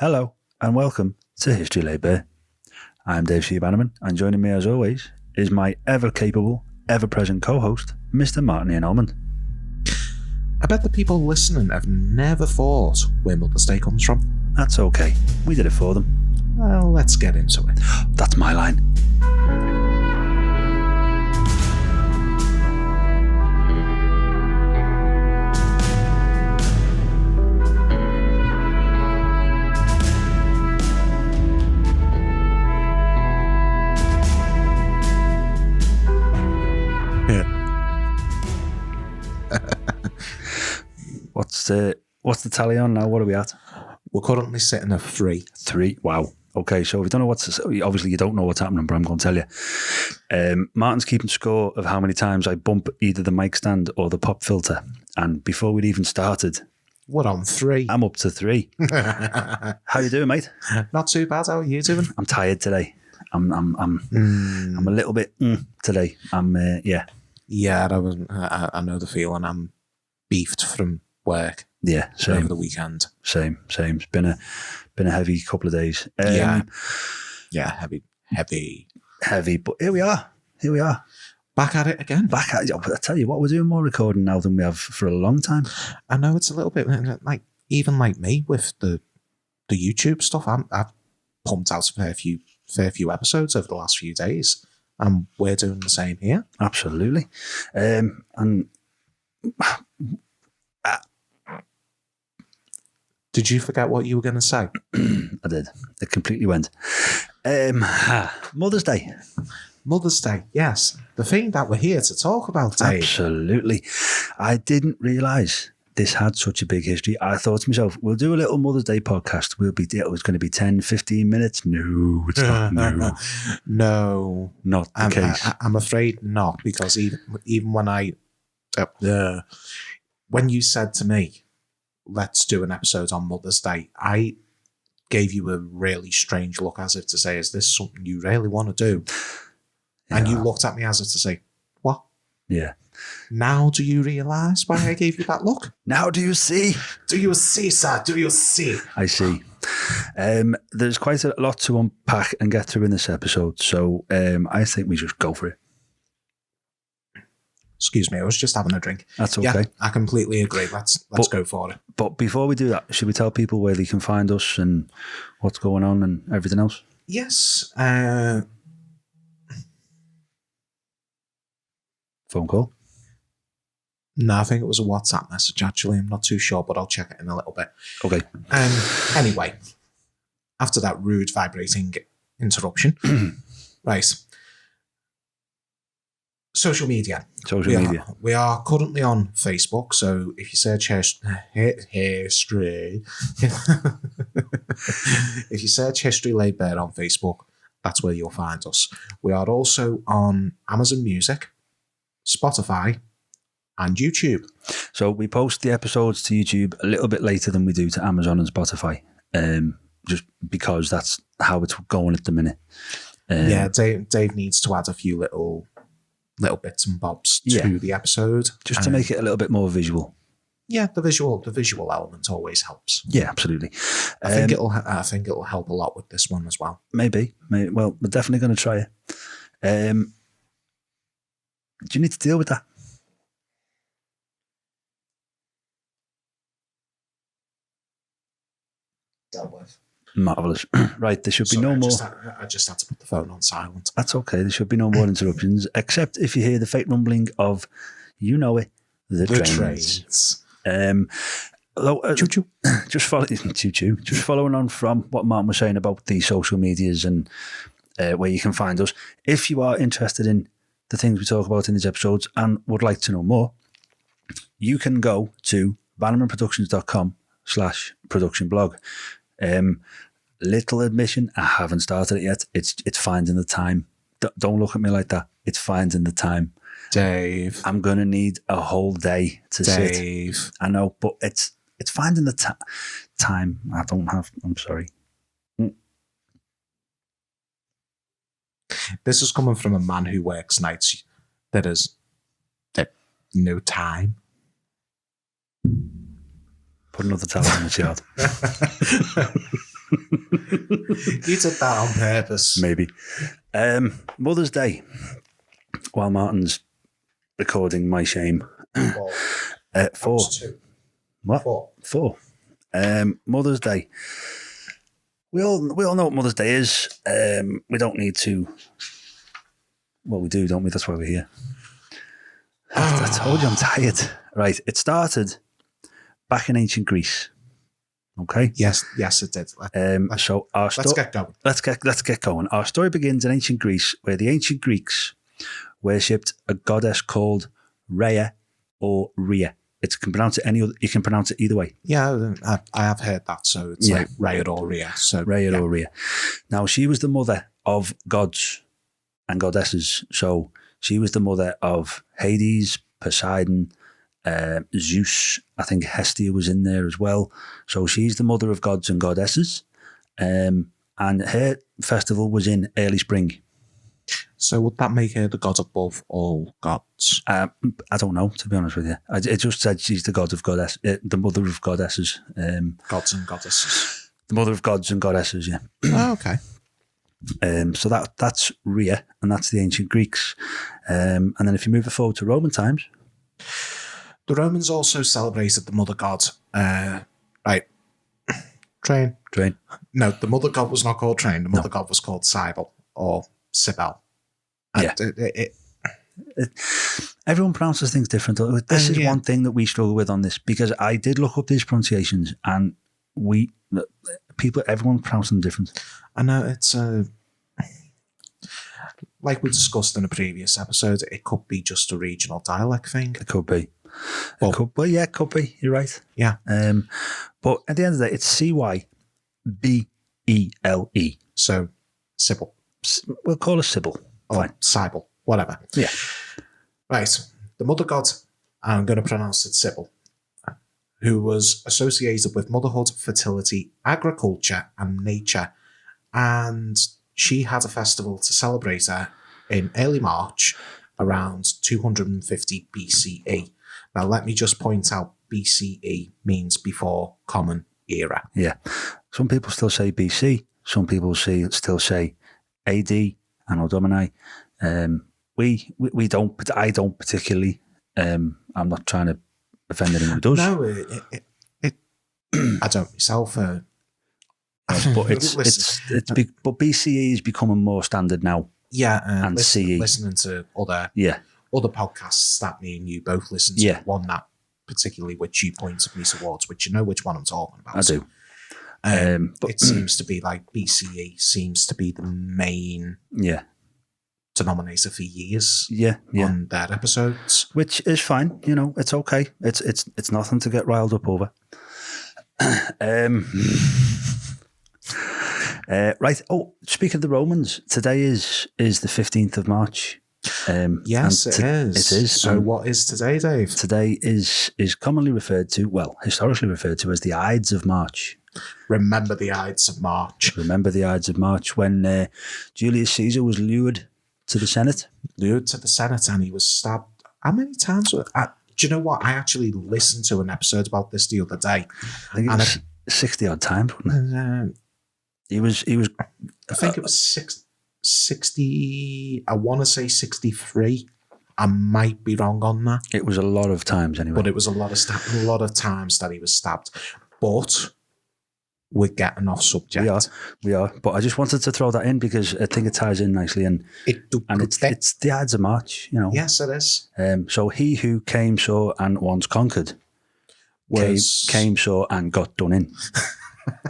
Hello and welcome to History Laid Bare. I'm Dave C. Bannerman, and joining me as always is my ever-capable, ever-present co-host, Mr. Martin Ian Almond. I bet the people listening have never thought where Mother's Day comes from. That's okay. We did it for them. Well, let's get into it. That's my line. What's the tally on now? What are we at? We're currently sitting at 3. 3. Wow. Okay, so if you don't know obviously you don't know what's happening, but I'm going to tell you. Martin's keeping score of how many times I bump either the mic stand or the pop filter. And before we'd even started, we're on 3. I'm up to 3. How you doing, mate? Not too bad. How are you doing? I'm tired today. I'm a little bit today. Yeah. Yeah, I know the feeling. I'm beefed from work. Yeah, same. Over the weekend. Same. It's been a heavy couple of days. Yeah, heavy. But here we are. Back at it again. I tell you what, we're doing more recording now than we have for a long time. I know it's a little bit like me with the YouTube stuff. I've pumped out a fair few episodes over the last few days, and we're doing the same here. Absolutely, Did you forget what you were going to say? I did. It completely went. Mother's Day. Mother's Day, yes. The thing that we're here to talk about, Dave. Absolutely. I didn't realise this had such a big history. I thought to myself, we'll do a little Mother's Day podcast. It was going to be 10, 15 minutes. No, it's not. No. No. Not the case. I'm afraid not, because even when when you said to me, let's do an episode on Mother's Day, I gave you a really strange look, as if to say, is this something you really want to do? Yeah. And you looked at me as if to say, what? Yeah. Now do you realise why I gave you that look? Now do you see? Do you see, sir? Do you see? I see. There's quite a lot to unpack and get through in this episode, so I think we just go for it. Excuse me, I was just having a drink. That's okay. Yeah, I completely agree. Let's go for it. But before we do that, should we tell people where they can find us and what's going on and everything else? Yes. Phone call? No, I think it was a WhatsApp message, actually. I'm not too sure, but I'll check it in a little bit. Okay. Anyway, after that rude vibrating interruption, right. Social media. We are currently on Facebook, so if you search history, if you search History Laid Bare on Facebook, that's where you'll find us. We are also on Amazon Music, Spotify, and YouTube. So we post the episodes to YouTube a little bit later than we do to Amazon and Spotify, just because that's how it's going at the minute. Yeah, Dave needs to add a few little bits and bobs to the episode, just to make it a little bit more visual. Yeah, the visual element always helps. Yeah, absolutely. I think it'll help a lot with this one as well. Maybe. Well, we're definitely going to try it. Do you need to deal with that? Dealt with. Marvellous. Right, there should be no more. I just had to put the phone on silent. That's okay. There should be no more interruptions, except if you hear the faint rumbling of, you know it, the trains. Choo-choo. Just following on from what Martin was saying about the social medias and where you can find us. If you are interested in the things we talk about in these episodes and would like to know more, you can go to bannermanproductions.com/production blog. Little admission, I haven't started it yet. It's finding the time. Don't look at me like that. It's finding the time. Dave. I'm going to need a whole day to sit. Dave. I know, but it's finding the time. I'm sorry. This is coming from a man who works nights. That is no time. Put another towel in the yard. You did that on purpose. Maybe. Mother's Day. While Martin's recording my shame. Well, 4. 2. What? 4. Mother's Day. We all know what Mother's Day is. We don't need to. Well, we do, don't we? That's why we're here. I told you I'm tired. Right. It started back in ancient Greece. Okay. Yes, it did. So Let's get going. Let's get going. Our story begins in ancient Greece, where the ancient Greeks worshipped a goddess called Rhea or Rhea. You can pronounce it either way. Yeah, I have heard that. So it's like Rhea or Rhea. So Rhea or Rhea. Now, she was the mother of gods and goddesses. So she was the mother of Hades, Poseidon, Zeus. I think Hestia was in there as well. So she's the mother of gods and goddesses. And her festival was in early spring. So would that make her the god above all gods? I don't know, to be honest with you. It just said she's the god of goddess, the mother of goddesses. Gods and goddesses. The mother of gods and goddesses, yeah. Oh, okay. So that's Rhea, and that's the ancient Greeks. And then if you move it forward to Roman times. The Romans also celebrated the mother god. Right. Train. No, the mother god was not called Train. The mother god was called Cybele or Cybele. Yeah. Everyone pronounces things different. This is one thing that we struggle with on this, because I did look up these pronunciations, and everyone pronounces them different. I know it's like we discussed in a previous episode. It could be just a regional dialect thing. It could be. It could be. You're right. Yeah. But at the end of the day, it's Cybele. So Sybil. We'll call her Sybil. Or Cybele, whatever. Yeah. Right. The mother god, I'm going to pronounce it Sybil, who was associated with motherhood, fertility, agriculture, and nature. And she had a festival to celebrate her in early March, around 250 BCE. Now, let me just point out BCE means before Common Era. Yeah. Some people still say BC. Some people still say AD, Anno Domini. We don't, but I don't particularly. I'm not trying to offend anyone who does. No, I don't myself. But but BCE is becoming more standard now. Yeah, and CE. Listening to other podcasts that me and you both listen to. Yeah. One that particularly which you pointed me towards, which you know which one I'm talking about. I do. But it seems to be like BCE seems to be the main denominator for years on their episodes. Which is fine, it's okay. It's nothing to get riled up over. Right. Oh, speaking of the Romans, today is the 15th of March. Yes, it is. It is. So what is today, Dave? Today is commonly referred to, historically referred to as the Ides of March. Remember the Ides of March. Remember the Ides of March, when Julius Caesar was lured to the Senate. And he was stabbed. How many times? Do you know what? I actually listened to an episode about this the other day. I think it was 60 odd times, wasn't it? He was. I think it was 60. I want to say 63. I might be wrong on that. It was a lot of times anyway. But it was a lot of times that he was stabbed. But we're getting off subject. We are. But I just wanted to throw that in because I think it ties in nicely, and it's the Ides of March. Yes, it is. So he who came, saw, and once conquered came, saw, and got done in.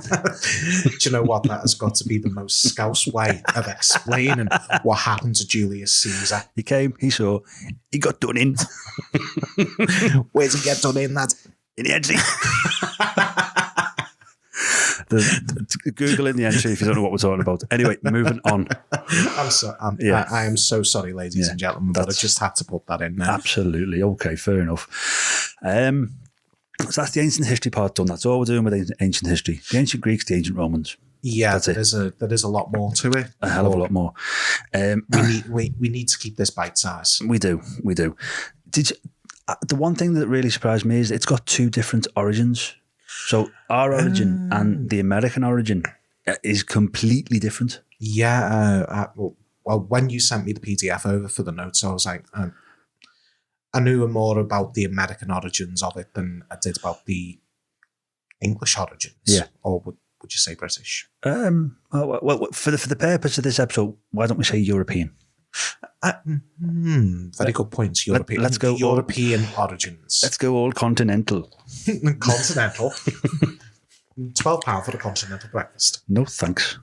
Do you know what? That has got to be the most Scouse way of explaining what happened to Julius Caesar. He came, he saw, he got done in. Where did he get done in, lad? In the entry. Google in the entry if you don't know what we're talking about. Anyway, moving on. I am so sorry, ladies and gentlemen, but I just had to put that in there. Absolutely. Okay, fair enough. So that's the ancient history part done. That's all we're doing with ancient history. The ancient Greeks, the ancient Romans. Yeah, there is a lot more to it. A hell of a lot more. We need to keep this bite size. We do. The one thing that really surprised me is it's got two different origins. So our origin and the American origin is completely different. Yeah. Well, when you sent me the PDF over for the notes, I was like, I knew more about the American origins of it than I did about the English origins. Yeah. Or would you say British? Well, for the purpose of this episode, why don't we say European? Very good points. European. Let's go European origins. Let's go all continental. Continental. £12 for a continental breakfast. No thanks.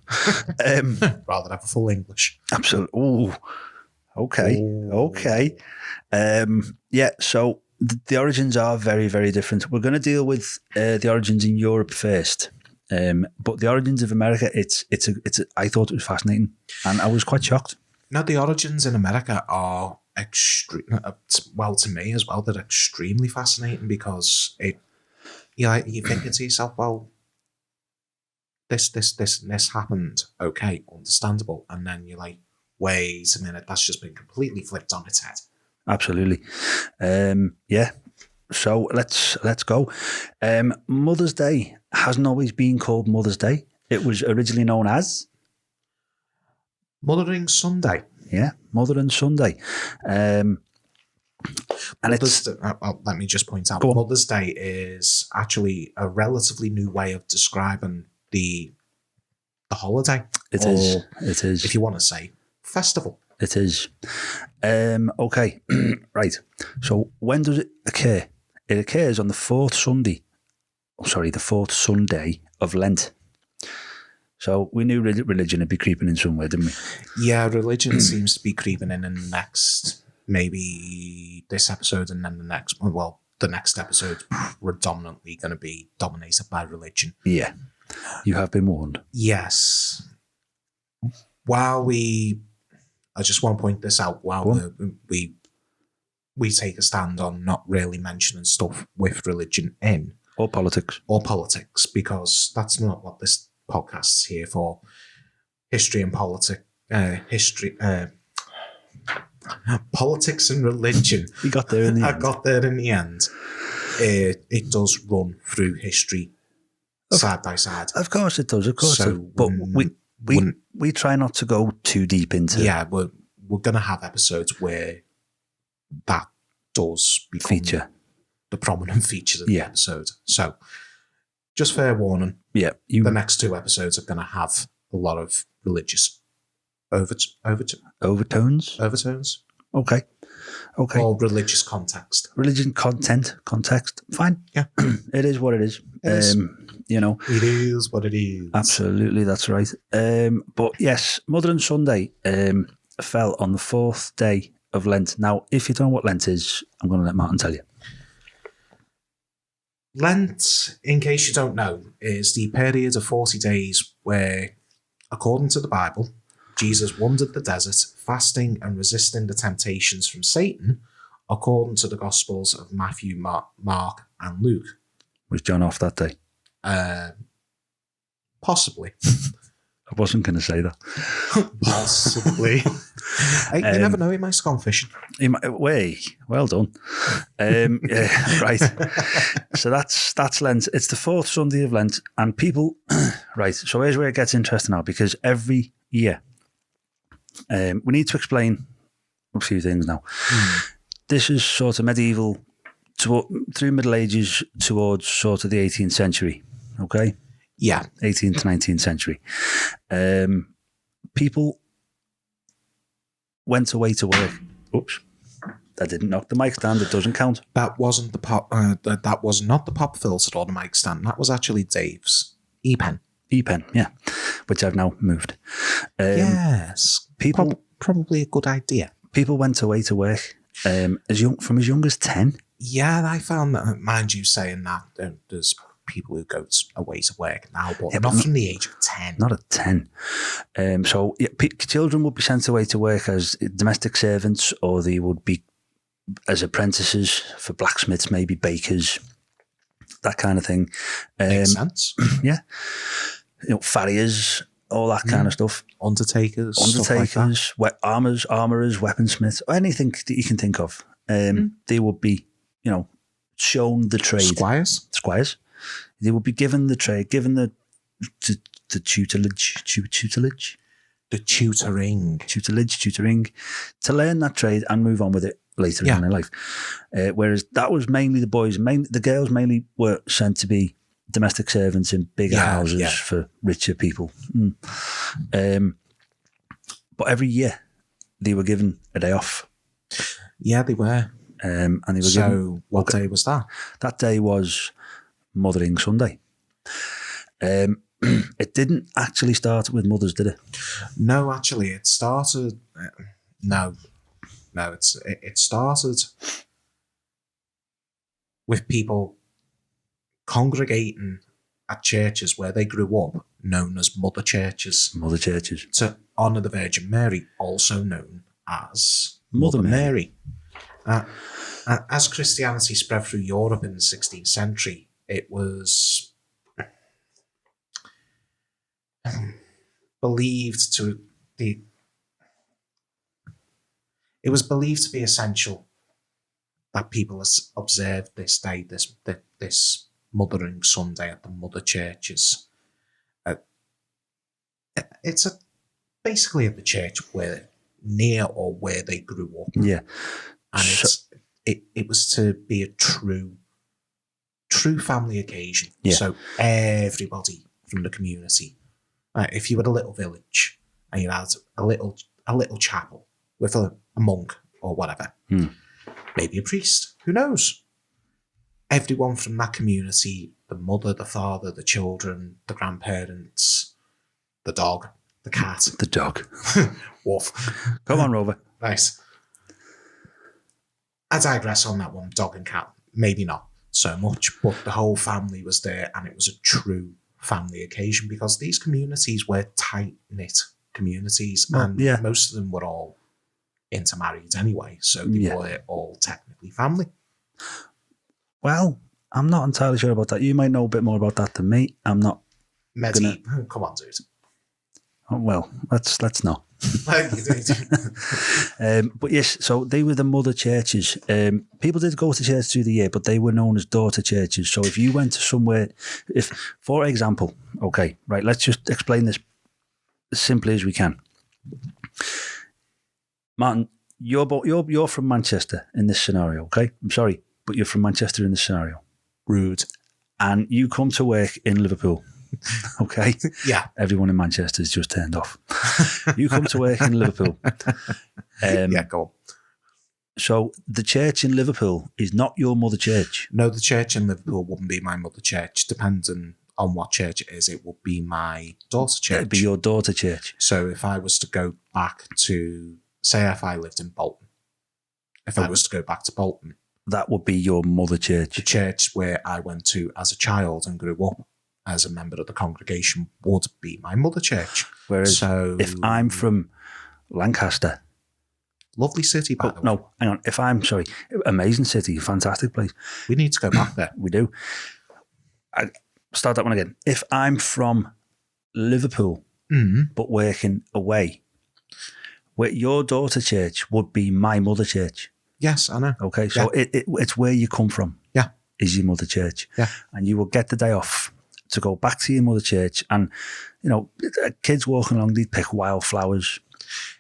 Rather have a full English. Absolutely. Oh, okay. Ooh. Okay. Yeah, so the origins are very, very different. We're going to deal with the origins in Europe first. But the origins of America, I thought it was fascinating, and I was quite shocked. Now, the origins in America are well, to me as well, they're extremely fascinating because you think to yourself, well, this happened, okay, understandable, and then you're like, wait a minute, that's just been completely flipped on its head. Absolutely. Yeah. So let's go. Mother's Day hasn't always been called Mother's Day. It was originally known as Mothering Sunday. Yeah, Mothering Sunday. And let me just point out, Mother's Day is actually a relatively new way of describing the holiday. It is. If you want to say festival. It is. Okay, right. So when does it occur? It occurs on the fourth Sunday of Lent. So we knew religion would be creeping in somewhere, didn't we? Yeah, religion seems to be creeping in the next, maybe this episode and then the next one. Well, the next episode predominantly going to be dominated by religion. Yeah, you have been warned. Yes. I just want to point this out, while we take a stand on not really mentioning stuff with religion in. Or politics, because that's not what this podcast's here for. History and politics, politics and religion. You got there in the end. I got there in the end. It does run through history side by side. Of course it does, But we try not to go too deep into. Yeah, we're going to have episodes where that does become feature the prominent feature of the episode. So, just fair warning. Yeah, the next two episodes are going to have a lot of religious overtones. Okay. Or religious context. Religion context. Fine. Yeah, it is what it is. It is what it is. Absolutely, that's right. But yes, Mothering Sunday fell on the fourth day of Lent. Now, if you don't know what Lent is, I'm going to let Martin tell you. Lent, in case you don't know, is the period of 40 days where, according to the Bible, Jesus wandered the desert, fasting and resisting the temptations from Satan, according to the Gospels of Matthew, Mark, and Luke. Was John off that day? Possibly. I wasn't going to say that. Possibly. You never know, he might have gone fishing. Well done. Yeah, right. So that's Lent. It's the fourth Sunday of Lent, and people, right, so here's where it gets interesting now, because every year, we need to explain a few things now. This is sort of medieval, through Middle Ages towards sort of the 18th century, okay? Yeah. 18th to 19th century. People went away to work. Oops. That didn't knock the mic stand. It doesn't count. That wasn't the pop. That was not the pop filter or the mic stand. That was actually Dave's E-pen. E-pen, yeah. Which I've now moved. Yes. People probably a good idea. People went away to work from as young as 10. Yeah, I found that, mind you saying that, there's people who go away to work now, but not from the age of 10. Not at 10. So children would be sent away to work as domestic servants, or they would be as apprentices for blacksmiths, maybe bakers, that kind of thing. Makes sense. Yeah. Farriers, all that kind of stuff. Undertakers, like armourers, weaponsmiths, anything that you can think of. They would be, shown the trade. Squires. They would be given the trade, given the the tutelage, The tutoring. tutoring, to learn that trade and move on with it later Yeah. in their life. Whereas that was mainly the boys. The girls mainly were sent to be domestic servants in bigger houses for richer people. But every year they were given a day off. Yeah, they were. And they were So given, what day was that? that day was Mothering Sunday. It didn't actually start with mothers, did it? No, actually, it started. No, it started with people congregating at churches where they grew up, known as mother churches, Mother churches. to honour the Virgin Mary, also known as Mother Mother Mary. As Christianity spread through Europe in the 16th century, it was believed to be essential that people observe this day, this Mothering Sunday at the mother churches. It's basically at the church where near or where they grew up. Yeah. And it was to be a true family occasion. Yeah. So everybody from the community, if you had a little village and you had a little chapel with a monk or whatever, maybe a priest, who knows? Everyone from that community, the mother, the father, the children, the grandparents, the dog, the cat. The dog. Woof. Come on, Rover. Nice. I digress on that one, dog and cat. Maybe not so much, but the whole family was there and it was a true family occasion because these communities were tight-knit communities and most of them were all intermarried anyway, so they were all technically family. Well, I'm not entirely sure about that. You might know a bit more about that than me. I'm not. Come on, dude. Oh, well, let's not. But yes, so they were the mother churches. People did go to church through the year, but they were known as daughter churches. So if you went to somewhere, for example, okay, right, let's just explain this as simply as we can. Martin, you're from Manchester in this scenario, okay? I'm sorry, but you're from Manchester in this scenario. Rude. And you come to work in Liverpool. Okay. Yeah. Everyone in Manchester is just turned off. You come to work in Liverpool. Go on. So the church in Liverpool is not your mother church. No, the church in Liverpool wouldn't be my mother church. Depending on what church it is, it would be my daughter church. It'd be your daughter church. So if I was to go back to, say if I lived in Bolton, I was to go back to Bolton, that would be your mother church. The church where I went to as a child and grew up as a member of the congregation would be my mother church. Whereas if I'm from Lancaster... Lovely city, by the way. No, hang on. Amazing city, fantastic place. We need to go back there. We do. I start that one again. If I'm from Liverpool, but working away, your daughter church would be my mother church. Yes, I know. Okay, so it's where you come from. Yeah. Is your mother church. Yeah. And you will get the day off to go back to your mother church. And, you know, kids walking along, they'd pick wildflowers.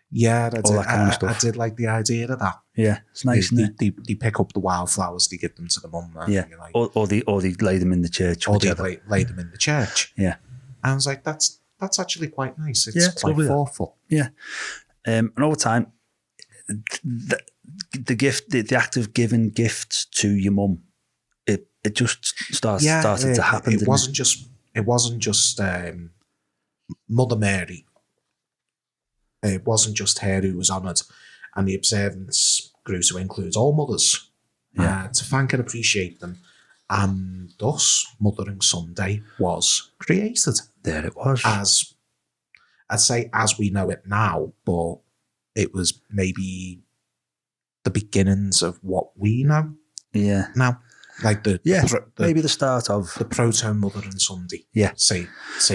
Yeah, all that kind of stuff. I did like the idea of that. Yeah, it's nice, isn't it? They pick up the wildflowers, they give them to the mum. Yeah, like, or they lay them in the church. Or they lay them in the church. Yeah. And I was like, that's actually quite nice. It's quite thoughtful. Yeah. And over time, the gift, the act of giving gifts to your mum, it just started to happen. It wasn't just Mother Mary. It wasn't just her who was honoured, and the observance grew to include all mothers to thank and appreciate them. And thus, Mothering Sunday was created. There it was. As I'd say, as we know it now, but it was maybe the beginnings of what we know. Yeah. Now, like maybe the start of the proto Mothering Sunday. Yeah. Say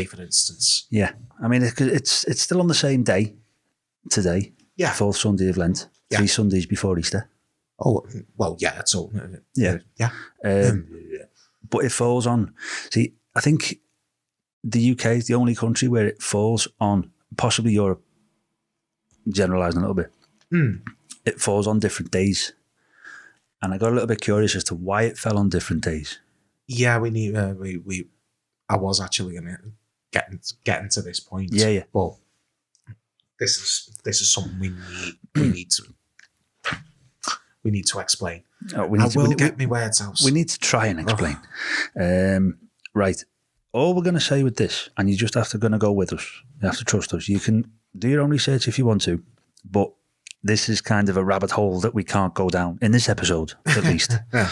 for instance. Yeah. I mean, it's still on the same day today. Yeah. Fourth Sunday of Lent. 3 Sundays before Easter. Oh, well, yeah, it's all. Yeah. Yeah. But it falls on. See, I think the UK is the only country where it falls on, possibly Europe, generalising a little bit, it falls on different days. And I got a little bit curious as to why it fell on different days. Yeah, we need. I was actually going to get into this point. Yeah. But this is something we need to explain. Oh, I will get my words out. We need to try and explain. Right. All we're going to say with this, and you just have to go with us. You have to trust us. You can do your own research if you want to, but this is kind of a rabbit hole that we can't go down in this episode, at least. Yeah.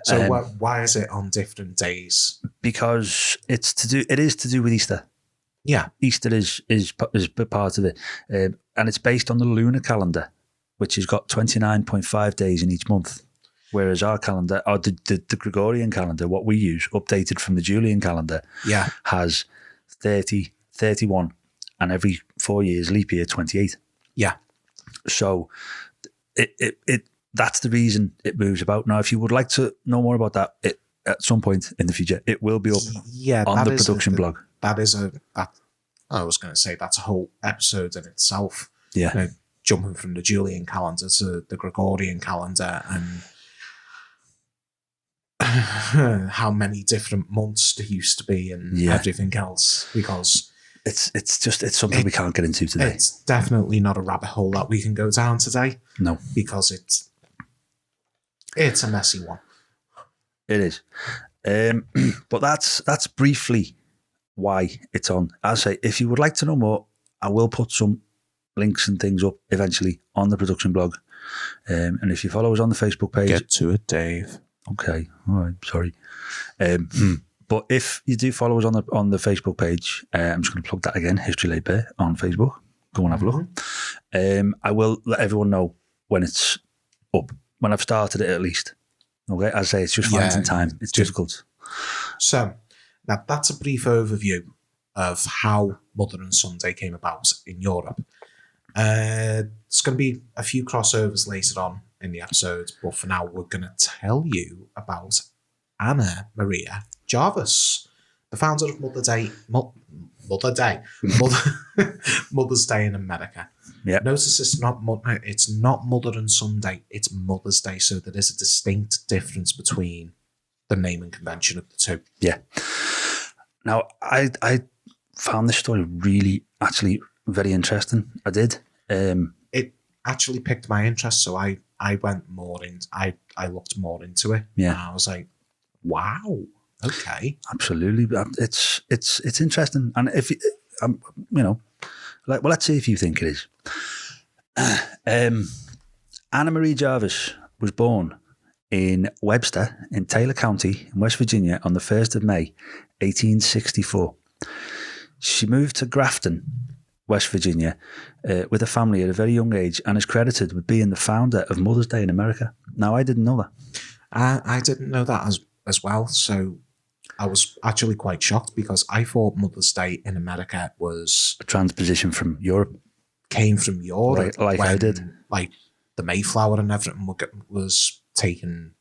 So why is it on different days? Because it is to do with Easter. Yeah. Easter is part of it. And it's based on the lunar calendar, which has got 29.5 days in each month. Whereas our calendar, or the Gregorian calendar, what we use, updated from the Julian calendar, has 30, 31, and every 4 years, leap year, 28. Yeah. So that's the reason it moves about. Now, if you would like to know more about that, at some point in the future, it will be up on the production blog. I was going to say that's a whole episode in itself. Yeah. You know, jumping from the Julian calendar to the Gregorian calendar and how many different months there used to be and everything else, because it's something we can't get into today. It's definitely not a rabbit hole that we can go down today. No, because it's a messy one. It is, but that's briefly why it's on. As I say, if you would like to know more, I will put some links and things up eventually on the production blog, and if you follow us on the Facebook page, get to it, Dave. Okay, all right, sorry. But if you do follow us on the Facebook page, I'm just going to plug that again, History Laid Bare on Facebook. Go and have a look. I will let everyone know when it's up, when I've started it at least. Okay, as I say, it's just finding time. It's difficult. So, now that's a brief overview of how Mother and Sunday came about in Europe. There's going to be a few crossovers later on in the episode, but for now we're going to tell you about Anna Maria Jarvis, the founder of Mother's Day in America. Yeah. Notice it's not Mother and Sunday, it's Mother's Day, so there is a distinct difference between the naming convention of the two. Yeah. Now, I found this story really, actually, very interesting. I did. It actually piqued my interest, so I went more into. I looked more into it. Yeah, and I was like, wow, okay, absolutely. It's interesting, and if let's see if you think it is. Anna Marie Jarvis was born in Webster in Taylor County in West Virginia on the 1st of May, 1864. She moved to Grafton, West Virginia, with a family at a very young age, and is credited with being the founder of Mother's Day in America. Now, I didn't know that. I didn't know that as well, so I was actually quite shocked because I thought Mother's Day in America was a transposition from Europe. Came from Europe, like I did. Like the Mayflower and everything was taking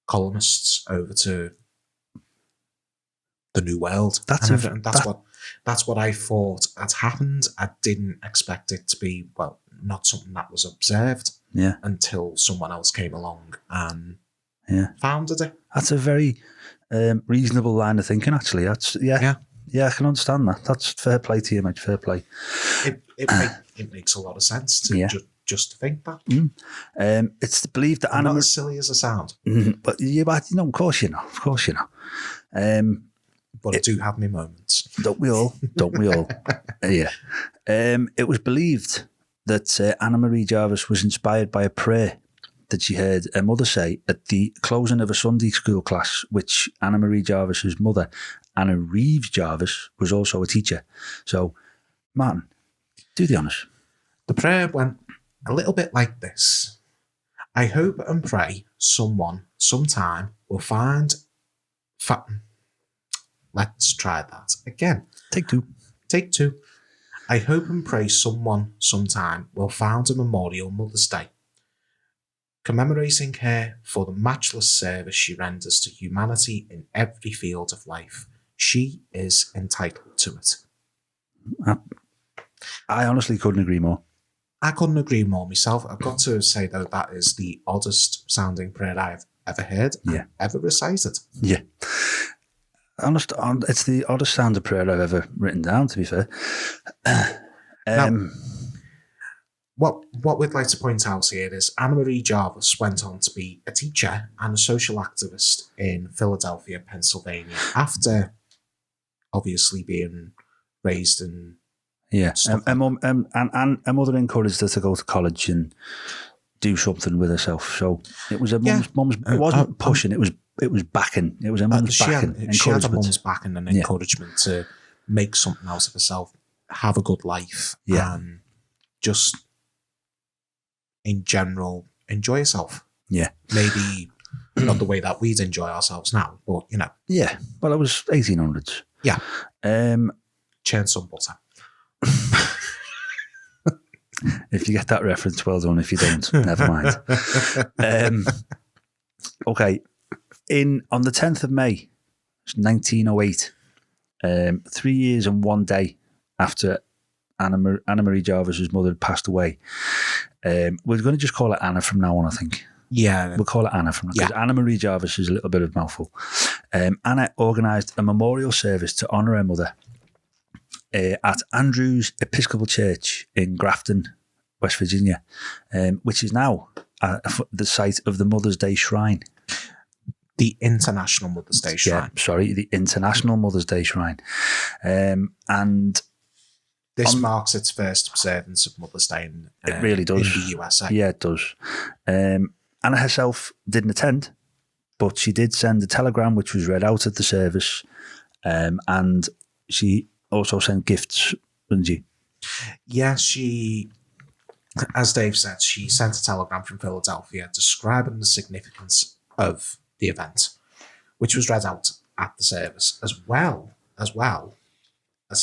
colonists over to the New World. That's what I thought had happened. I didn't expect it to be, well, not something that was observed until someone else came along and founded it. That's a very reasonable line of thinking, actually. That's I can understand that. That's fair play to you, mate. Fair play. It makes a lot of sense to just to think that. It's believed that Anna, not as silly as it sounds. But of course you know. But I do have my moments. Don't we all? Yeah. It was believed that Anna Marie Jarvis was inspired by a prayer that she heard her mother say at the closing of a Sunday school class, which Anna Marie Jarvis's mother, Anna Reeves Jarvis, was also a teacher. So, Martin, do the honours. The prayer went a little bit like this. I hope and pray someone sometime will find... Let's try that again. Take two. I hope and pray someone sometime will found a memorial Mother's Day, commemorating her for the matchless service she renders to humanity in every field of life, She is entitled to it. I honestly couldn't agree more. I couldn't agree more myself. I've got to say, though, that is the oddest sounding prayer I've ever heard and ever recited. Yeah. It's the oddest sounding prayer I've ever written down, to be fair. Now, what we'd like to point out here is Anna Marie Jarvis went on to be a teacher and a social activist in Philadelphia, Pennsylvania, after obviously being raised in... Yeah, her mother encouraged her to go to college and do something with herself. So it was her mum's it wasn't pushing, it was backing. It was her mum's backing. She had her mum's backing and encouragement to make something out of herself, have a good life, and just, in general, enjoy yourself. Yeah. Maybe not the way that we'd enjoy ourselves now, but, you know. Yeah, well, it was 1800s. Yeah. Churn some butter. If you get that reference, well done. If you don't, never mind. Okay. On the 10th of May, 1908, 3 years and 1 day after Anna Marie Jarvis's mother had passed away, we're going to just call it Anna from now on, I think. Yeah. We'll call it Anna from now, because Anna Marie Jarvis is a little bit of a mouthful. Anna organised a memorial service to honour her mother at Andrews Episcopal Church in Grafton, West Virginia, which is now the site of the Mother's Day Shrine. The International Mother's Day Shrine. Yeah, sorry, the International Mother's Day Shrine. And this marks its first observance of Mother's Day it really does. In the USA. Yeah, it does. Anna herself didn't attend, but she did send a telegram which was read out at the service, and she also sent gifts, didn't she? Yeah, she, as Dave said, she sent a telegram from Philadelphia describing the significance of the event, which was read out at the service, as well as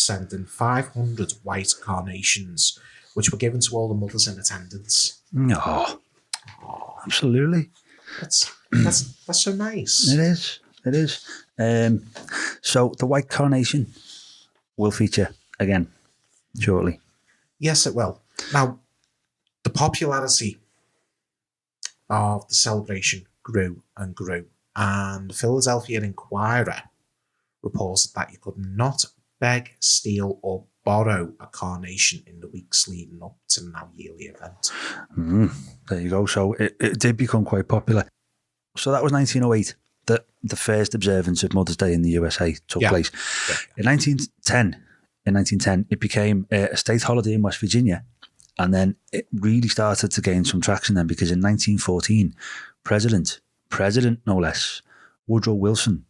sending 500 white carnations, which were given to all the mothers in attendance. Oh, absolutely. That's so nice. It is. So the white carnation will feature again shortly. Yes, it will. Now, the popularity of the celebration grew and grew, and the Philadelphia Inquirer reported that you could not beg, steal, or borrow a carnation in the weeks leading up to the now yearly event. There you go. So it did become quite popular. So that was 1908 that the first observance of Mother's Day in the USA took place. Yeah. In 1910, it became a state holiday in West Virginia, and then it really started to gain some traction then, because in 1914, President no less, Woodrow Wilson,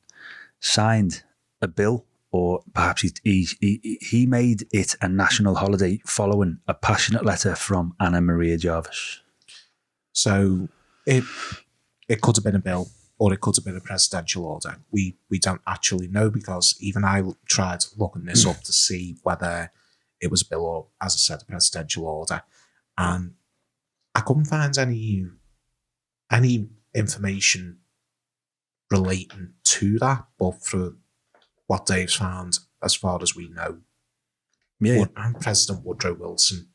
signed a bill, or perhaps he made it a national holiday following a passionate letter from Anna Maria Jarvis. So it could have been a bill, or it could have been a presidential order. We don't actually know, because even I tried looking this up to see whether it was a bill or, as I said, a presidential order, and I couldn't find any information relating to that. But for what Dave's found, as far as we know, and President Woodrow Wilson,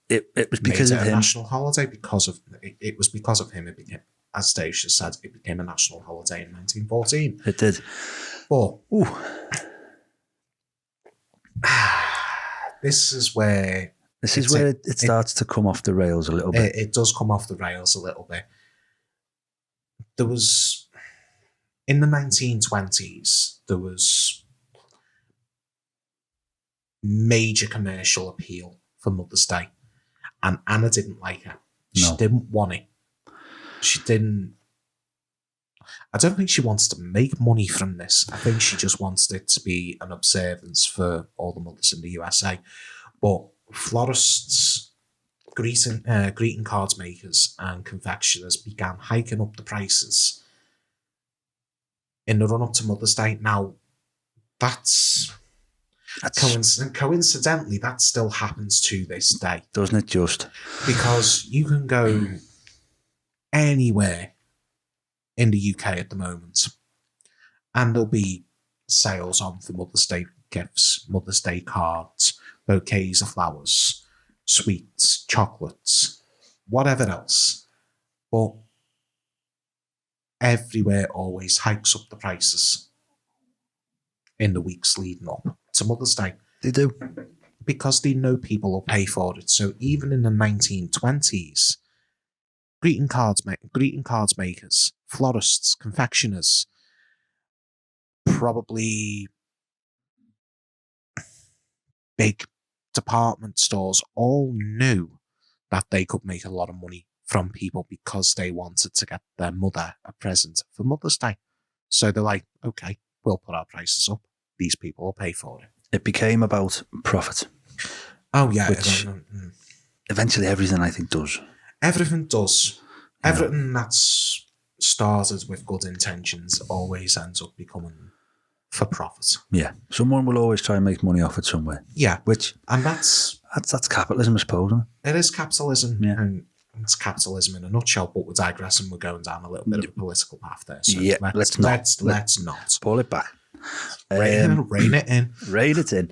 it was because of him. National holiday because of it was because of him. It became, as Dave just said, it became a national holiday in 1914. It did. But this is where it starts to come off the rails a little bit. It does come off the rails a little bit. There was, in the 1920s, there was major commercial appeal for Mother's Day, and Anna didn't like it. She didn't want it. She didn't. I don't think she wants to make money from this. I think she just wants it to be an observance for all the mothers in the USA. But florists, greeting cards makers, and confectioners began hiking up the prices in the run up to Mother's Day. Now, that's coincidentally, that still happens to this day, doesn't it? Just because you can go anywhere in the UK at the moment, and there'll be sales on for Mother's Day gifts, Mother's Day cards, bouquets of flowers, sweets, chocolates, whatever else. But everywhere always hikes up the prices in the weeks leading up to Mother's Day. They do. Because they know people will pay for it. So even in the 1920s, greeting cards makers, florists, confectioners, probably big department stores all knew that they could make a lot of money from people because they wanted to get their mother a present for Mother's Day. So they're like, okay, we'll put our prices up. These people will pay for it. It became about profit. Oh, yeah. Which eventually everything, I think, does. Everything does. Everything that's started with good intentions always ends up becoming for profit. Yeah. Someone will always try and make money off it somewhere. Yeah. And that's capitalism, I suppose, isn't it? It is capitalism. Yeah. And it's capitalism in a nutshell, but we're digressing. We're going down a little bit of a political path there. So yeah, let's not. Pull it back. Rein it in. Rein it in.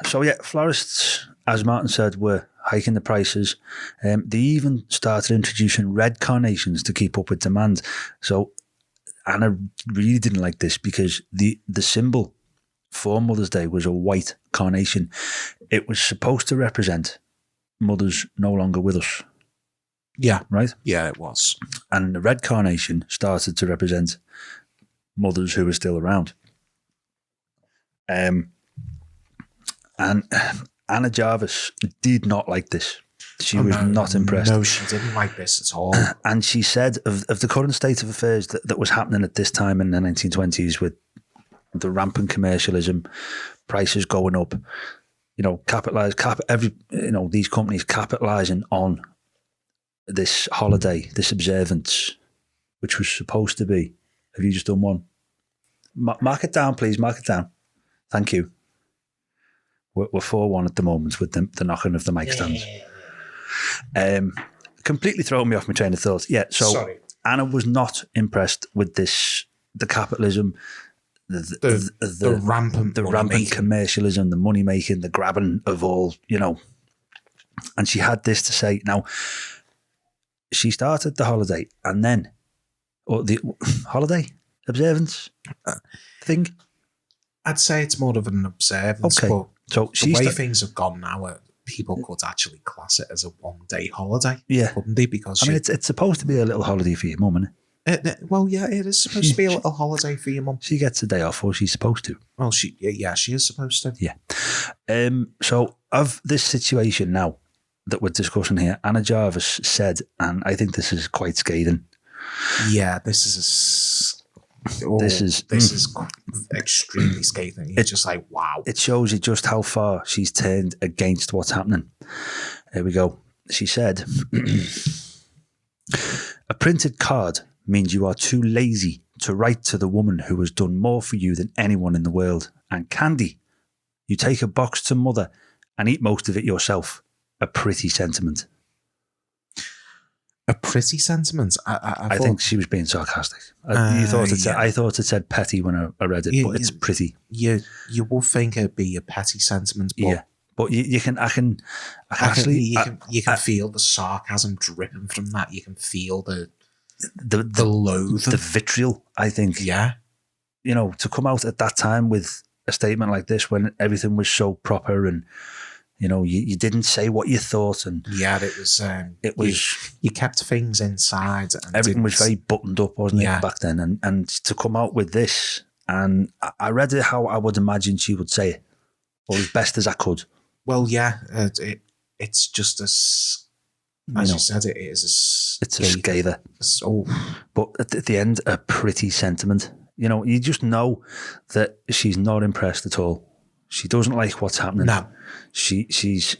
So yeah, florists, as Martin said, were hiking the prices. They even started introducing red carnations to keep up with demand. So Anna really didn't like this because the symbol for Mother's Day was a white carnation. It was supposed to represent mothers no longer with us. Yeah. Right? Yeah, it was. And the red carnation started to represent mothers who were still around. And Anna Jarvis did not like this. She was not impressed. No, she didn't like this at all. And she said of the current state of affairs that was happening at this time in the 1920s with the rampant commercialism, prices going up, these companies capitalizing on this holiday, this observance, which was supposed to be. Have you just done one? Mark it down, please. Mark it down. Thank you. We're 4-1 at the moment with the knocking of the mic stands. Completely throwing me off my train of thought. Yeah, so Sorry. Anna was not impressed with this, the capitalism, the rampant commercialism, the money making, the grabbing of all, And she had this to say. Now, she started the holiday and then, or the holiday observance thing. I'd say it's more of an observance. Okay, but so the way things have gone now, people could actually class it as a one-day holiday. Yeah, couldn't they? Because it's supposed to be a little holiday for your mum, isn't it? Well, yeah, it is supposed to be a little holiday for your mum. She gets a day off, or she's supposed to. Well, she is supposed to. Yeah. So of this situation now that we're discussing here, Anna Jarvis said, and I think this is quite scathing. Yeah, this is extremely scathing. It's just like, wow. It shows you just how far she's turned against what's happening. Here we go. She said, a printed card means you are too lazy to write to the woman who has done more for you than anyone in the world. And candy, you take a box to mother and eat most of it yourself. A pretty sentiment. A pretty sentiment? I think she was being sarcastic. I thought it said petty when I read it, but it's pretty. You will think it'd be a petty sentiment, but yeah. But you can feel the sarcasm dripping from that. You can feel the loathe, the vitriol. I think. Yeah. To come out at that time with a statement like this when everything was so proper and. You didn't say what you thought, and yeah, it was. You kept things inside. And everything was very buttoned up, wasn't it, back then? And to come out with this, and I read it how I would imagine she would say it, or as best as I could. Well, yeah, it's just as you said, it is. It's a scather. But at the end, a pretty sentiment. You just know that she's not impressed at all. She doesn't like what's happening. No. She's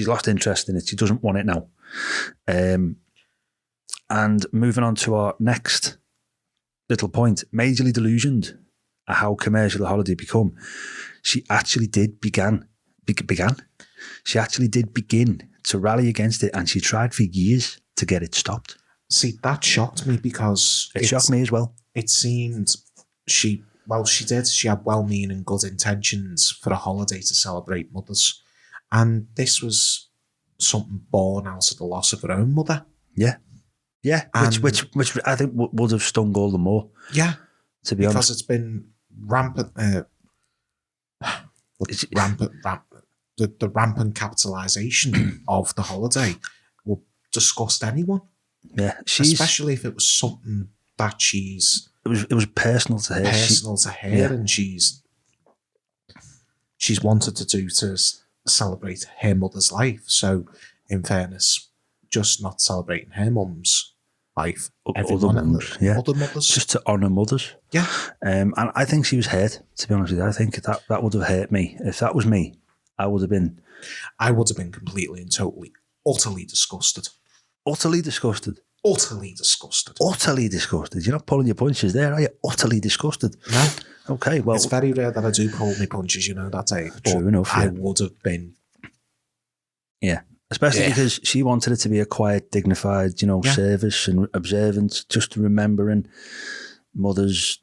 lost interest in it. She doesn't want it now. And moving on to our next little point, majorly delusioned at how commercial the holiday become. She actually did begin to rally against it, and she tried for years to get it stopped. See, that shocked me because it shocked me as well. It seemed she well, she did. She had well-meaning, good intentions for a holiday to celebrate mothers. And this was something born out of the loss of her own mother. Yeah. Yeah, And- which I think would have stung all the more, Yeah, to be because honest. it's been rampant, the rampant capitalisation of the holiday will disgust anyone, Yeah, especially if it was something that it was personal to her. personal to her, yeah. and she's wanted to do to celebrate her mother's life. So, in fairness, just not celebrating her mum's life, Other mums, yeah. other mothers, Just to honour mothers. yeah. And I think she was hurt, to be honest with you. I think that would have hurt me. If that was me, I would have been completely and totally, utterly disgusted. utterly disgusted. Utterly disgusted. Utterly disgusted. You're not pulling your punches there, are you? Utterly disgusted. No. Okay, well... It's very rare that I do pull my punches, that day. True enough, I yeah. would have been. Yeah. Especially Yeah. because she wanted it to be a quiet, dignified, service and observance, just remembering mothers,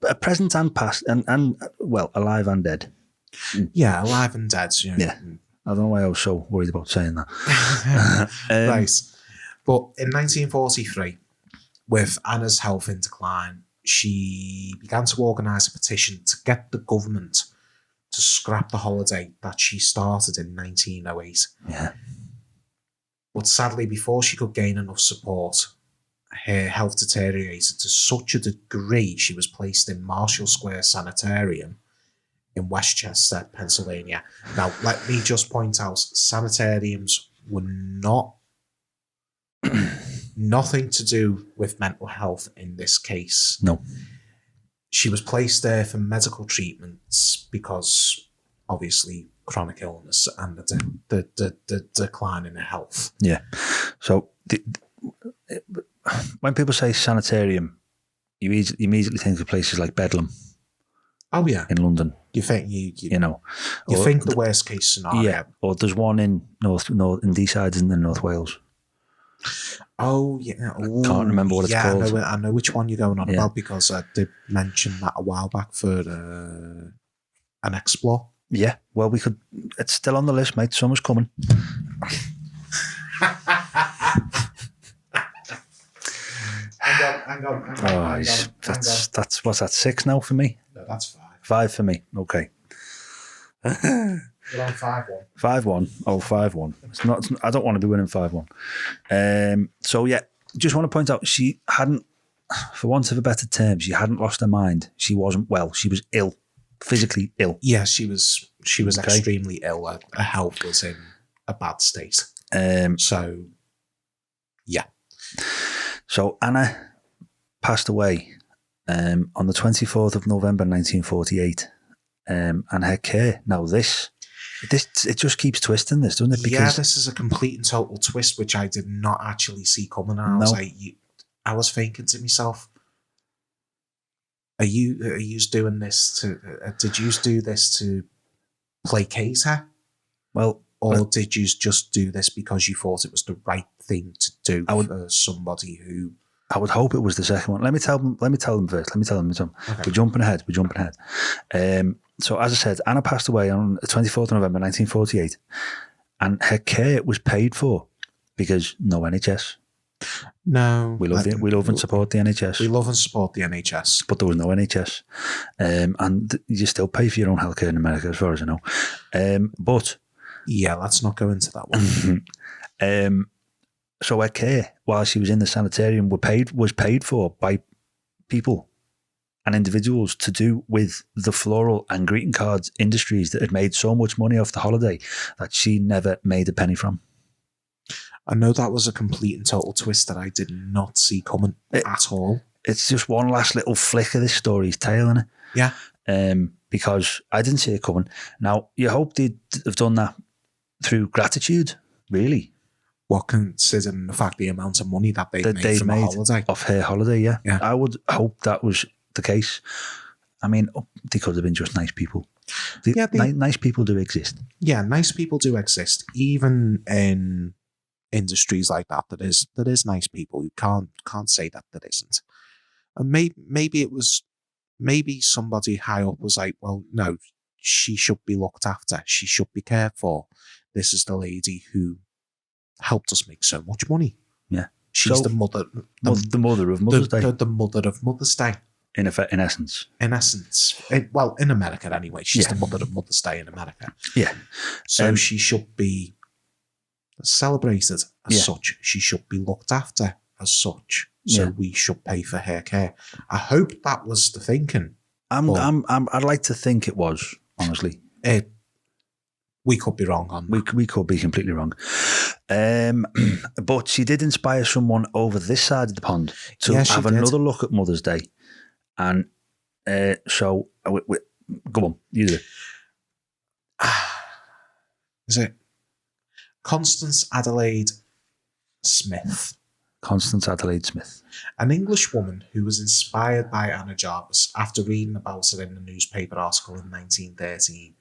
a present and past, and well, alive and dead. Yeah, alive and dead. Yeah. I don't know why I was so worried about saying that. Right. But in 1943, with Anna's health in decline, she began to organise a petition to get the government to scrap the holiday that she started in 1908. Yeah. But sadly, before she could gain enough support, her health deteriorated to such a degree she was placed in Marshall Square Sanitarium in Westchester, Pennsylvania. Now, let me just point out, sanitariums were nothing to do with mental health in this case. No. She was placed there for medical treatments because, obviously, chronic illness and the decline in her health. Yeah. So when people say sanitarium, you immediately think of places like Bedlam. Oh yeah, in London. You think you think the worst case scenario? Yeah. Or there's one in North in D-Sides in North Wales. Oh yeah, I can't remember what it's called. I know which one you're going on about because I did mention that a while back for an explore. Yeah, well, we could. It's still on the list, mate. Summer's coming. Hang on. That's what's that, 6 now for me? No, that's 5. 5 for me. Okay. You're on 5-1. 5-1. Oh, 5-1. It's not. I don't want to be winning 5-1. So yeah, just want to point out she hadn't, for want of a better term, she hadn't lost her mind. She wasn't well. She was ill, physically ill. Yeah, she was extremely ill. Her health was in a bad state. So, yeah. So Anna passed away on the 24th of November 1948, and her care. Now this it just keeps twisting this, doesn't it? Because this is a complete and total twist, which I did not actually see coming. I was like, I was thinking to myself, "Are you doing this to? Did you do this to placate her? Well, or did you just do this because you thought it was the right thing to do for somebody who?" I would hope it was the second one. Let me tell them first. Okay. We're jumping ahead. So as I said, Anna passed away on the 24th of November 1948, and her care was paid for because no NHS. No. We love and support the NHS. We love and support the NHS. But there was no NHS. And you still pay for your own healthcare in America, as far as I know. But yeah, let's not go into that one. So her care while she was in the sanitarium was paid for by people and individuals to do with the floral and greeting cards industries that had made so much money off the holiday that she never made a penny from. I know that was a complete and total twist that I did not see coming at all. It's just one last little flick of this story's tail, isn't it? Yeah. Because I didn't see it coming. Now, you hope they'd have done that through gratitude, really. What, considering the amount of money that they made from a holiday? Off her holiday, yeah. I would hope that was the case. I mean, they could have been just nice people. Nice people do exist. Yeah, nice people do exist. Even in industries like that, there is nice people. You can't say that there isn't. And maybe it was maybe somebody high up was like, well, no, she should be looked after. She should be cared for. This is the lady who helped us make so much money. Yeah. She's So, the mother. the mother of Mother's Day, The mother of Mother's Day. in essence. In essence. Well, in America anyway. She's Yeah. the mother of Mother's Day in America. Yeah. So she should be celebrated as Yeah. such. She should be looked after as such. So Yeah. we should pay for her care. I hope that was the thinking. I'd like to think it was, honestly. We could be wrong on that. We could be completely wrong. But she did inspire someone over this side of the pond to Yeah, she have did. another look at Mother's Day. And so, go on, you do it. Is it Constance Adelaide Smith? Constance Adelaide Smith. An English woman who was inspired by Anna Jarvis after reading about her in a newspaper article in 1913.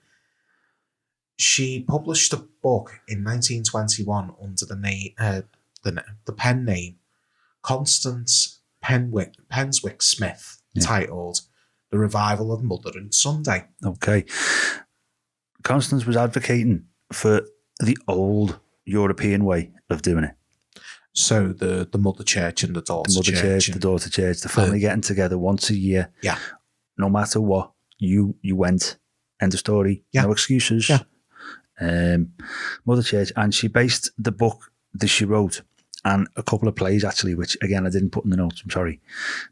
She published a book in 1921 under the name, the pen name Constance Penswick Smith, titled "The Revival of Mother and Sunday." Okay. Constance was advocating for the old European way of doing it. So the mother church and the daughter The mother church, the daughter church, the family getting together once a year. Yeah. No matter what, you went. End of story. Yeah. No excuses. Yeah. Mother Church, and she based the book that she wrote and a couple of plays actually, which again I didn't put in the notes. I'm sorry,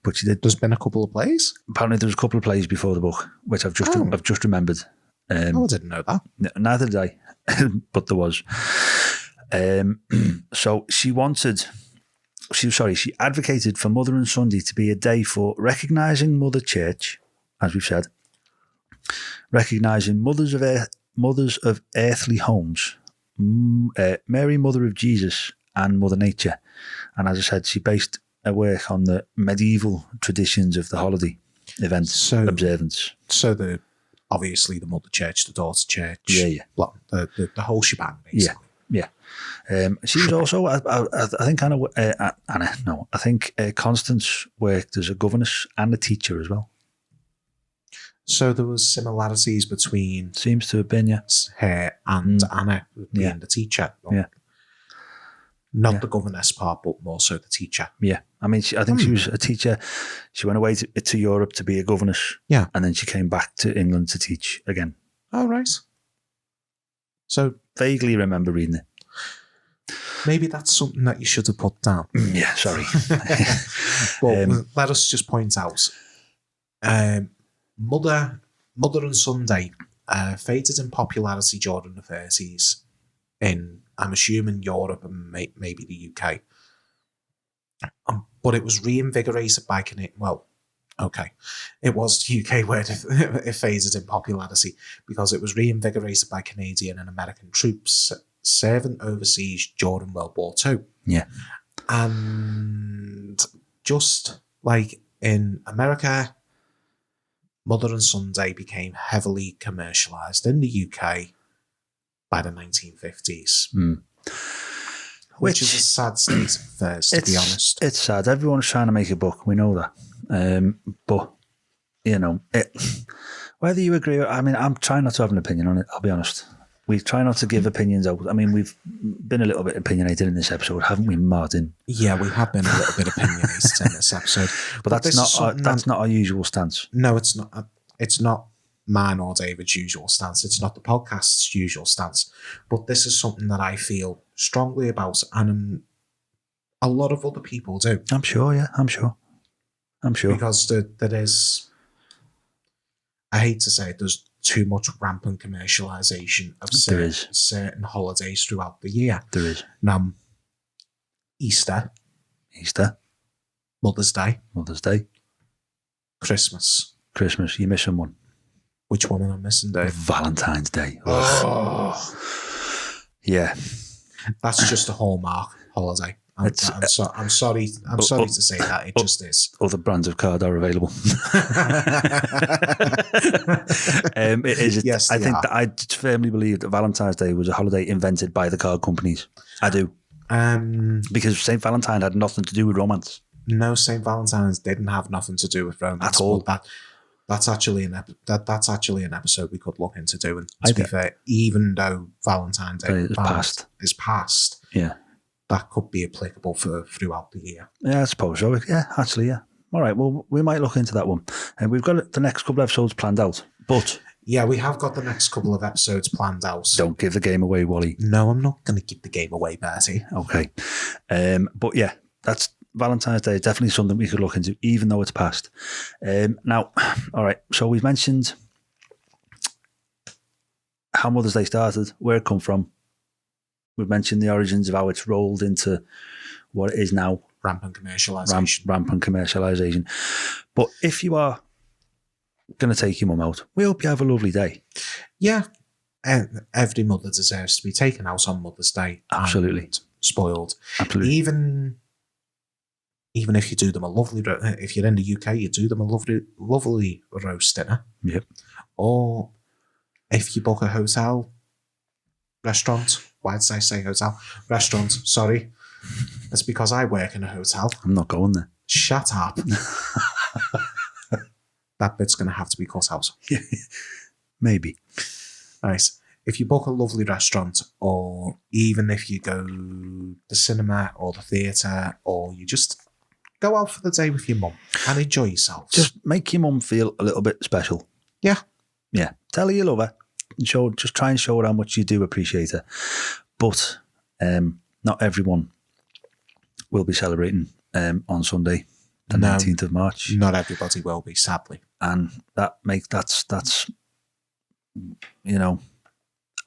but she did. There's been a couple of plays. Apparently, there was a couple of plays before the book, which I've just remembered. I didn't know that. Neither did I, but there was. So she advocated for Mother and Sunday to be a day for recognising Mother Church, as we've said, recognising mothers of earthly homes, Mary, Mother of Jesus, and Mother Nature. And as I said, she based her work on the medieval traditions of the holiday event observance. So obviously the mother church, the daughter church, well, the whole shebang, basically. Yeah. She was also, I think Constance worked as a governess and a teacher as well. So there was similarities between Seems to have been, yeah. her and Anna being the teacher. Yeah. Not the governess part, but more so the teacher. Yeah. I mean, I think she was a teacher. She went away to Europe to be a governess. Yeah. And then she came back to England to teach again. Oh, right. So Vaguely remember reading it. maybe that's something that you should have put down. Yeah, sorry. But let us just point out, Mother and Sunday faded in popularity during the 30s in, I'm assuming, Europe and maybe the UK. But it was reinvigorated by it was the UK where it faded in popularity because it was reinvigorated by Canadian and American troops serving overseas during World War II. Yeah. And just like in America, Mother and Sunday became heavily commercialised in the UK by the 1950s. Which is a sad state of affairs, to be honest. It's sad. Everyone's trying to make a buck. We know that. But, whether you agree or... I mean, I'm trying not to have an opinion on it, I'll be honest. We try not to give opinions out. I mean, we've been a little bit opinionated in this episode, haven't we, Martin? Yeah, we have been a little bit opinionated in this episode. But that's not our usual stance. No, it's not. It's not mine or David's usual stance. It's not the podcast's usual stance. But this is something that I feel strongly about, and a lot of other people do. I'm sure, yeah. I'm sure. Because there is, I hate to say it, there's too much rampant commercialisation of certain holidays throughout the year. There is. Now, Easter, Mother's Day, Christmas. You miss someone. Which one am I missing, Dave? Valentine's Day. Oh. Yeah. That's just a Hallmark holiday. I'm sorry to say that. It just is. Other brands of card are available. It is. Yes, I think that I firmly believe that Valentine's Day was a holiday invented by the card companies. I do. Because St. Valentine had nothing to do with romance. No, St. Valentine's didn't have nothing to do with romance. At all. That's actually an episode we could look into doing. To be fair, even though Valentine's Day is past, yeah, that could be applicable for throughout the year. Yeah, I suppose so. Yeah, actually, yeah. All right, well, we might look into that one. And we've got the next couple of episodes planned out, but... Yeah, we have got the next couple of episodes planned out. Don't give the game away, Wally. No, I'm not going to give the game away, Bertie. Okay. But yeah, that's Valentine's Day. Definitely something we could look into, even though it's past. Now, all right, so we've mentioned how Mother's Day started, where it come from. We've mentioned the origins of how it's rolled into what it is now. Rampant commercialisation. Rampant commercialisation. But if you are going to take your mum out, we hope you have a lovely day. Yeah. Every mother deserves to be taken out on Mother's Day. Absolutely. Spoiled. Absolutely. Even if you do them a lovely, if you're in the UK, you do them a lovely roast dinner. Yep. Or if you book a hotel, restaurant. Why did I say hotel? Restaurant, sorry. It's because I work in a hotel. I'm not going there. Shut up. That bit's going to have to be cut out. Maybe. Right. If you book a lovely restaurant, or even if you go the cinema or the theatre, or you just go out for the day with your mum and enjoy yourselves. Just make your mum feel a little bit special. Yeah. Yeah. Tell her you love her. And just try and show her how much you do appreciate her. But not everyone will be celebrating on Sunday, the 19th of March. Not everybody will be, sadly. And that's you know,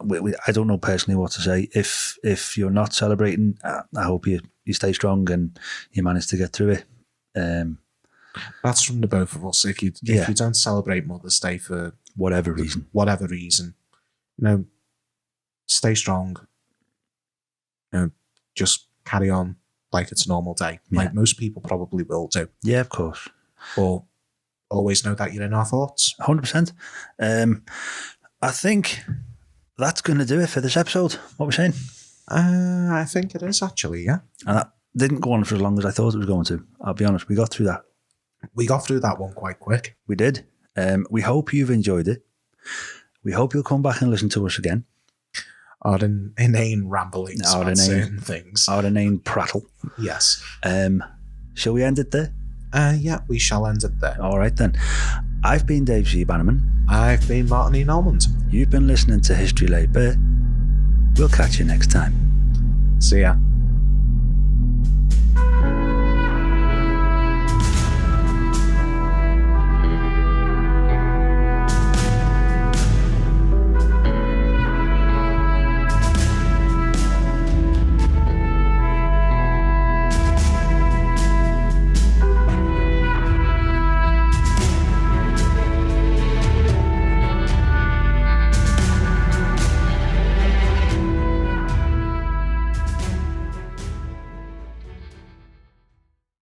I don't know personally what to say. If you're not celebrating, I hope you stay strong and you manage to get through it. That's from the both of us. If you don't celebrate Mother's Day for whatever reason, stay strong. Just carry on like it's a normal day, like most people probably will do. Yeah, of course. But always know that you're in our thoughts. 100%. I think that's going to do it for this episode. What we're saying? I think it is actually, yeah. And that didn't go on for as long as I thought it was going to. I'll be honest, we got through that. We got through that one quite quick. We did. We hope you've enjoyed it. We hope you'll come back and listen to us again. Our inane ramblings about certain things. Our inane prattle. Yes. Shall we end it there? Yeah, we shall end it there. All right then. I've been Dave C. Bannerman. I've been Martin E. Normand. You've been listening to History Laid Bare. We'll catch you next time. See ya.